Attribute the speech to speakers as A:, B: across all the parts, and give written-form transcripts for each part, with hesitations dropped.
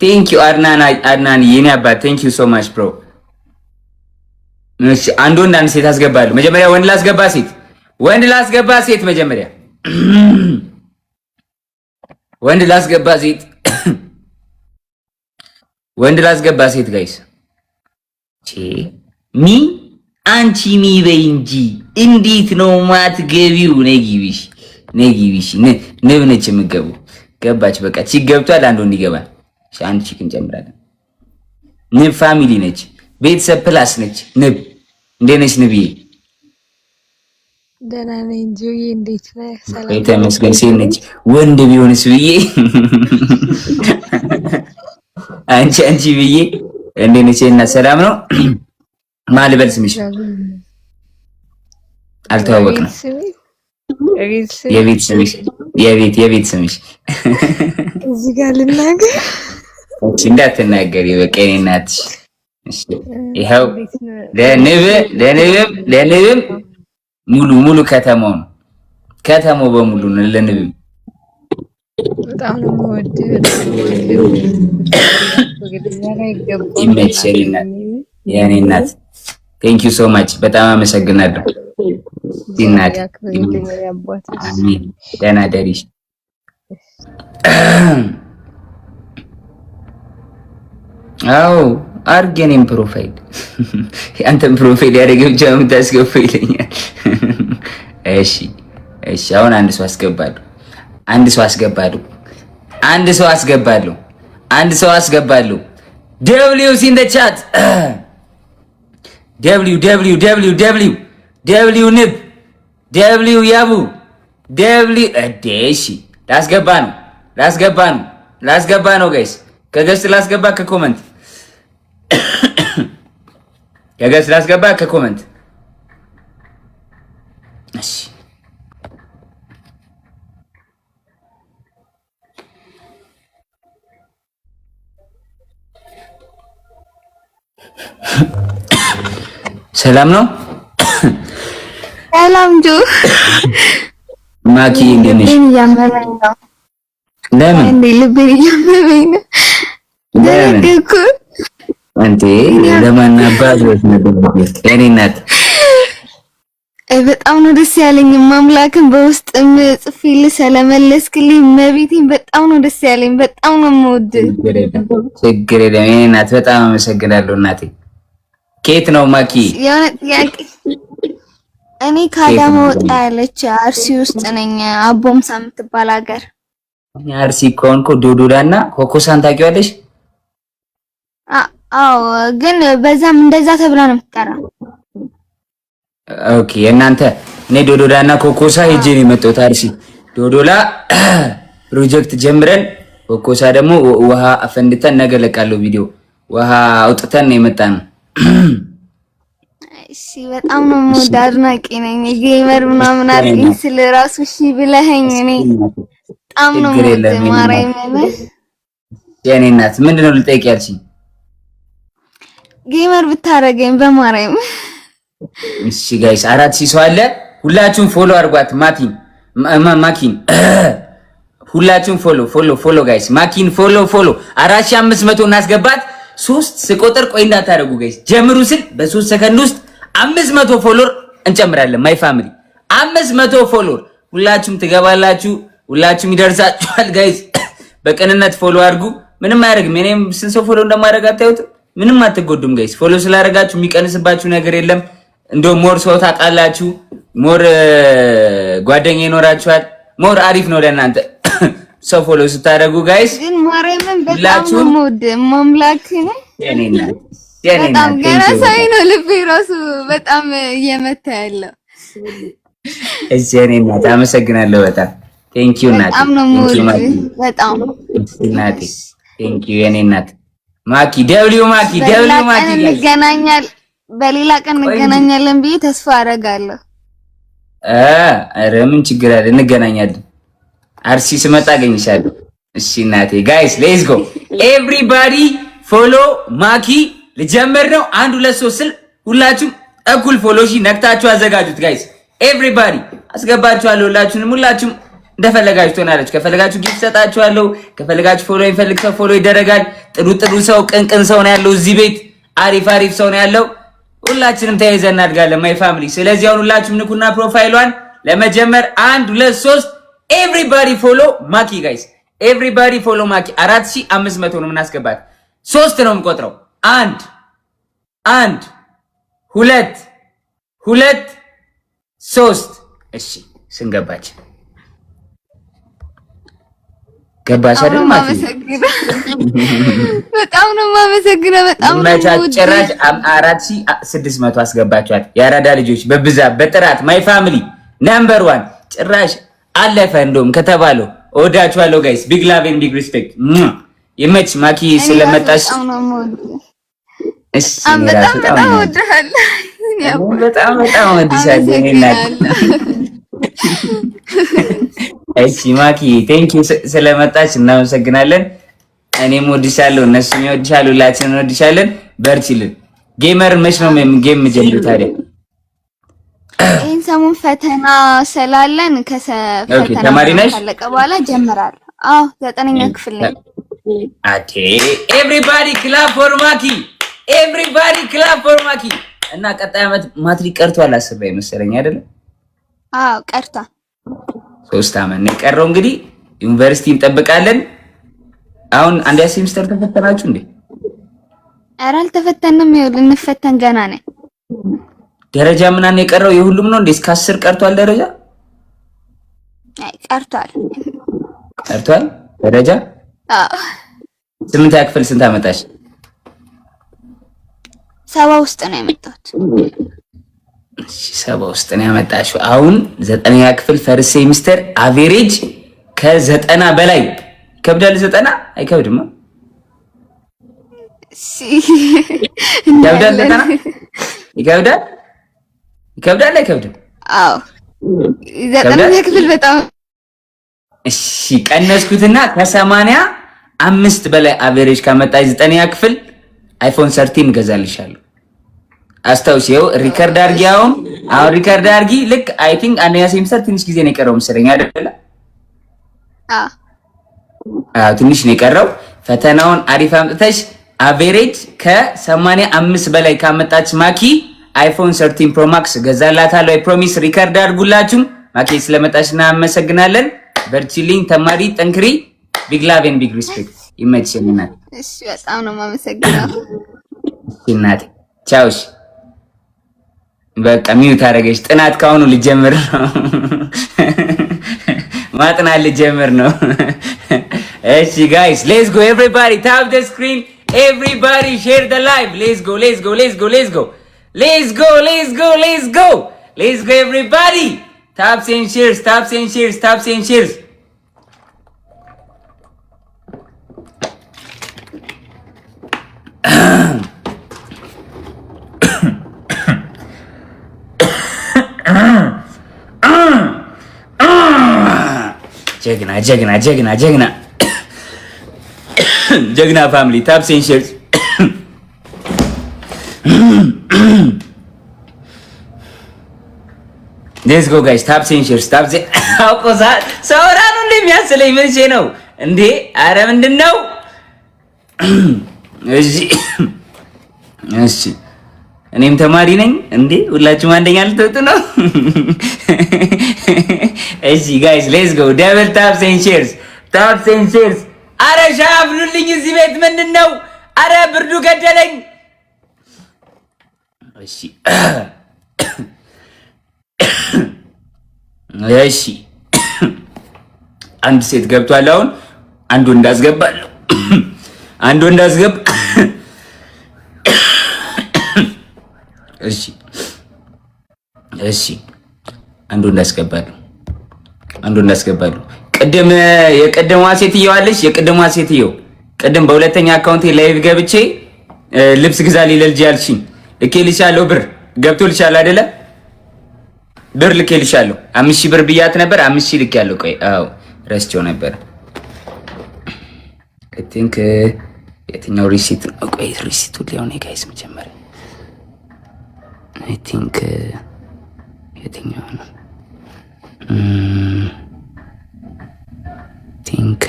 A: ቴንክ ዩ አድናን የኔ አባት ቴንክ ዩ ሶ ማች ብሮ። እሺ አንድ ወንድ አንድ ሴት አስገባለሁ። መጀመሪያ ወንድ ላስገባ ሴት መጀመሪያ ወንድ ላስገባ ሴት ጋይስ አንቺ ሚ በይ እንጂ እንዴት ነው ማትገቢው? ነጊቢሽ ንብ ነች የምትገቡ። ገባች በቃ ቺክ ገብቷል። አንድ ወንድ ይገባል። አንድ ቺክ እንጨምራለን። ንብ ፋሚሊ ነች፣ ቤተሰብ ፕላስ ነች። ንብ እንዴት ነች ንብዬ?
B: ደህና ነኝ ጆዬ፣ እንዴት ነህ? ሰላም
A: የተመስገን። ሴት ነች ወንድ ቢሆንስ ብዬ አንቺ ብዬ እንዴት ነች? እና ሰላም ነው? ማን ልበል ስምሽ? አልተዋወቅንም። የቤት ስምሽ
B: እዚህ ጋር ልናገር?
A: እንዳትናገሪ በቃ የኔ እናትሽ። ይኸው ለንብም ሙሉ ከተማው በሙሉ ነው ለንብም።
B: በጣም ነው የምወድህ።
A: ይመችሽ የኔ እናት። ቴንክ ዩ ሶ ማች በጣም አመሰግናለሁ። እናት አሜን። ደህና ደሪሽ። አዎ አድርጌ እኔም ፕሮፋይል ያንተን ፕሮፋይል ያደረገ ብቻ የምታስገባው ይለኛል። እሺ አሁን አንድ ሰው አስገባለሁ። ደብሊውስ ኢን ዘ ቻት ደብሊው ንብ ደብሊው ያቡ ደብሊው እሺ ላስገባ ነው ጋይስ። ከገስት ላስገባ ከኮመንት እሺ ሰላም ነው።
B: ሰላም ጆ
A: ማኪ እንዴት ነሽ? ለምን
B: እንዴ ልቤን እያመመኝ ነው። ደረገኩ
A: አንተ ለማናባዝ ነበር የኔ እናት።
B: በጣም ነው ደስ ያለኝ። ማምላክን በውስጥም ጽፌልህ ስለመለስክልኝ መቤቴን በጣም ነው ደስ ያለኝ። በጣም ነው የምወድህ።
A: ችግር የለም የኔ እናት። በጣም አመሰግናለሁ እናቴ። ኬት ነው ማኪ?
B: የሆነ ጥያቄ። እኔ ከአዳማ ወጣ ያለች አርሲ ውስጥ ነኝ፣ አቦምሳ የምትባል ሀገር።
A: አርሲ ከሆንኩ ዶዶዳና ኮኮሳን ታውቂዋለሽ?
B: አዎ፣ ግን በዛም እንደዛ ተብላ ነው የምትጠራው።
A: ኦኬ እናንተ እኔ ዶዶዳና ኮኮሳ ሄጄ ነው የመጣሁት። አርሲ ዶዶላ ፕሮጀክት ጀምረን ኮኮሳ ደግሞ ውሃ አፈንድተን ነገ ለቃለሁ ቪዲዮ ውሃ አውጥተን ነው የመጣነው።
B: እሺ በጣም ነው የምወደው፣ አድናቂ ነኝ። ጌመር ምናምን አድርገኝ ስለ ራሱ እሺ ብለኸኝ እኔ በጣም ነው የምወደው። ማርያምን
A: የኔ እናት ምንድነው ልጠይቅ ያልሽኝ?
B: ጌመር ብታረገኝ በማርያም።
A: እሺ ጋይስ 4000 ሰው አለ። ሁላችሁም ፎሎ አድርጓት ማኪን ሁላችሁም ፎሎ ጋይስ ማኪን ፎሎ 4500 እናስገባት። 3 ስቆጥር ቆይ እንዳታረጉ ጋይስ ጀምሩ ስል በ3 ሰከንድ ውስጥ 500 ፎሎወር እንጨምራለን። ማይ ፋሚሊ 500 ፎሎወር ሁላችሁም ትገባላችሁ። ሁላችሁም ይደርሳችኋል ጋይስ። በቅንነት ፎሎ አድርጉ። ምንም አያደርግም። እኔም ስንት ሰው ፎሎ እንደማደርግ አታዩት? ምንም አትጎዱም ጋይስ። ፎሎ ስላደረጋችሁ የሚቀንስባችሁ ነገር የለም። እንደውም ሞር ሰው ታውቃላችሁ፣ ሞር ጓደኛ ይኖራችኋል። ሞር አሪፍ ነው ለእናንተ ሰው ፎሎ ስታደርጉ ጋይስ።
B: ግን ማርያምን በጣም ነው የምወደው ማምላክ ነው በጣም ገና ሳይ ነው ልቤ ራሱ በጣም እየመታ ያለው።
A: እሺ እኔ እናት አመሰግናለሁ በጣም ቴንክ ዩ እናት።
B: በጣም ነው የምወደው በጣም
A: እናቴ ቴንክ ዩ የኔ እናት። ማኪ ደብሊው ማኪ
B: እንገናኛለን፣ በሌላ ቀን እንገናኛለን ብዬ ተስፋ አደርጋለሁ።
A: ኧረ ምን ችግር አለ? እንገናኛለን። አርሲ ስመጣ አገኝሻለሁ። እሺ እናቴ። ጋይስ ሌትስ ጎ ኤቭሪባዲ ፎሎ ማኪ። ልጀምር ነው 1 2 3 ስል ሁላችሁም እኩል ፎሎ ሺ ነክታችሁ አዘጋጁት ጋይስ። ኤቭሪባዲ አስገባችኋለሁ። ሁላችሁም እንደፈለጋችሁ ትሆናላችሁ። ከፈለጋችሁ ጊፍት ሰጣችኋለሁ። ከፈለጋችሁ ፎሎ ይፈልግ ሰው ፎሎ ይደረጋል። ጥሩ ሰው ቅንቅን ሰው ነው ያለው እዚህ ቤት። አሪፍ ሰው ነው ያለው። ሁላችንም ተያይዘን እናድጋለን ማይ ፋሚሊ። ስለዚህ አሁን ሁላችሁም ንኩና ፕሮፋይሏን ለመጀመር 1 2 3 ኤቭሪባዲ ፎሎ ማኪ ጋይስ፣ ኤቭሪባዲ ፎሎ ማኪ። 4500 ነው የምናስገባት። 3 ነው የምቆጥረው። 1 2 3። እሺ ስንገባች ገባሽ አይደል?
B: በጣም ነው የማመሰግነው። በጣም ነው
A: ጭራሽ 4600 አስገባችኋት። የአራዳ ልጆች በብዛት በጥራት ማይ ፋሚሊ ነምበር 1 ጭራሽ አለፈ እንደውም ከተባለው። እወዳችኋለሁ ጋይስ። ቢግ ላቭ ኤንድ ቢግ ሪስፔክት። ይመች ማኪ ስለመጣሽ። እሺ በጣም እወድሃለሁ። በጣም እወድሻለሁ። እሺ ማኪ ቴንክ ዩ ስለመጣች እናመሰግናለን። እኔም እወድሻለሁ፣ እነሱም ይወድሻሉ፣ ሁላችንም እንወድሻለን። በርቺልን። ጌመር መች ነው ጌም ጀምሩ ታዲያ?
B: ይሄን ሰሞን ፈተና ስላለን ከፈተና
A: ተማሪ ነሽ?
B: ካለቀ በኋላ ጀምራለሁ። አዎ 9ኛ ክፍል ላይ።
A: ኦኬ ኤቭሪባዲ ክላፕ ፎር ማኪ፣ ኤቭሪባዲ ክላፕ ፎር ማኪ። እና ቀጣይ ዓመት ማትሪክ ቀርቷል አስበይ መሰለኝ አይደል?
B: አዎ ቀርቷል።
A: 3 ዓመት ነው የቀረው። እንግዲህ ዩኒቨርሲቲ እንጠብቃለን። አሁን አንድ ሴሚስተር ተፈተናችሁ እንዴ?
B: ኧረ አልተፈተንም። ይኸውልህ ልንፈተን ገና ነን።
A: ደረጃ ምናምን የቀረው የሁሉም ነው እንዴ? እስከ 10 ቀርቷል ደረጃ?
B: አይ ቀርቷል
A: ደረጃ።
B: አዎ
A: 8ኛ ክፍል ስንት አመጣሽ?
B: 70 ውስጥ ነው የመጣሁት።
A: እሺ 70 ውስጥ ነው ያመጣሽው። አሁን 9ኛ ክፍል ፈርስት ሴሚስተር አቬሬጅ ከ90 በላይ ይከብዳል። 90 አይከብድም?
B: እሺ
A: ይከብዳል። 90 ይከብዳል አይከብድም?
B: አዎ 9ኛ ክፍል በጣም
A: እሺ ቀነስኩትና ከ85 በላይ አቬሬጅ ካመጣሽ 9ኛ ክፍል አይፎን 13 ገዛልሻለሁ። አስታውሲው ሪከርድ አድርጊ። አሁን ሪከርድ አድርጊ። ልክ አይ ቲንክ አንደኛ ሴሚስተር ትንሽ ጊዜ ነው የቀረው መሰለኝ አይደል? ትንሽ ነው የቀረው። ፈተናውን አሪፍ አምጥተሽ አቬሬጅ ከ85 በላይ ካመጣች ማኪ አይፎን 13 ፕሮ ማክስ ገዛላታለሁ። አይ ፕሮሚስ። ሪከርድ አድርጉላችሁ። ማኪ ስለመጣሽ እናመሰግናለን። በርቺልኝ ተማሪ፣ ጠንክሪ። ቢግ ላቭ ኤንድ ቢግ ሪስፔክት። ይመችሽና።
B: እሺ በጣም ነው የማመሰግነው
A: እናቴ። ቻው። በቃ ሚውት አደረገች። ጥናት ካሁኑ ልጀምር ነው። ማጥናት ልጀምር ነው። እሺ ጋይስ ሌትስ ጎ ኤቨሪባዲ ታፕ ዘ ስክሪን ኤቨሪባዲ ሼር ዘ ላይቭ ሌትስ ጎ ኤቨሪባዲ ታፕስ ኤንድ ሼርስ ጀግና ፋሚሊ ታፕስ ኤንድ ሼርስ። ሌትስ ጎ ጋይስ ታፕስ ኤንድ ሼርስ አውቆሳ ሰውራ ነው እንደሚያስለኝ ምን ነው እንዴ? አረ ምንድነው? እሺ እኔም ተማሪ ነኝ እንዴ? ሁላችሁም አንደኛ ልትወጡ ነው? እሺ ጋይስ ሌትስ ጎ ደብል ታፕስ ኤንድ ሼርስ። አረ ሻፍሉልኝ እዚህ ቤት ምንድነው? አረ ብርዱ ገደለኝ። እሺ አንድ ሴት ገብቷል። አሁን አንዱ እንዳስገባለሁ እሺ አንዱ እንዳስገባለሁ። ቅድም የቅድሟ ሴትዮ አለች። የቅድሟ ሴትዮ ቅድም በሁለተኛ አካውንቴ ላይቭ ገብቼ ልብስ ግዛልኝ ለልጅ ያልሽኝ ልኬልሻለሁ። ብር ገብቶልሻል አይደለ? ብር ልኬልሻለሁ። 5000 ብር ብያት ነበር። 5000 ልኬያለሁ። ቆይ አዎ ረስቼው ነበር። አይ ቲንክ የትኛው ሪሲት ነው? ቆይ ሪሲቱ ሊሆን ጋይስ መጀመሪያ አይ ቲንክ የትኛው ነው? ቲንክ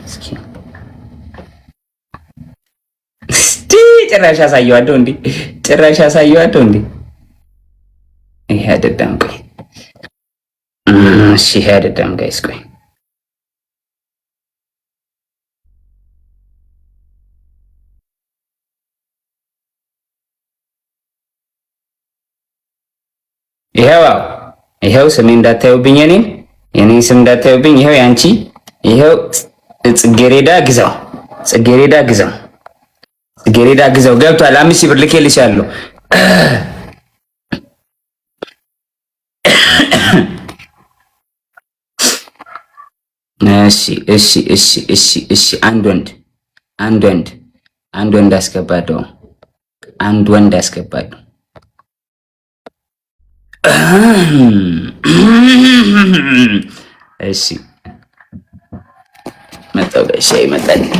A: እስኪ ጭራሽ አሳየዋለሁ እንዴ! ጭራሽ አሳየዋለሁ እንዴ! ይሄ አይደለም። ቆይ እሺ፣ ይሄ አይደለም ጋይስ። ቆይ ይሄው ስሜ እንዳታዩብኝ፣ የኔን ስም እንዳታዩብኝ። ይሄው ያንቺ፣ ይሄው ጽጌሬዳ ግዛው፣ ጽጌሬዳ ግዛው፣ ጽጌሬዳ ግዛው ገብቷል። 5000 ብር ልኬልሻለሁ። እሺ። አንድ ወንድ አስገባለሁ። አንድ ወንድ አስገባለሁ። እሺ መጣው ጋር ሻይ መጣልኝ።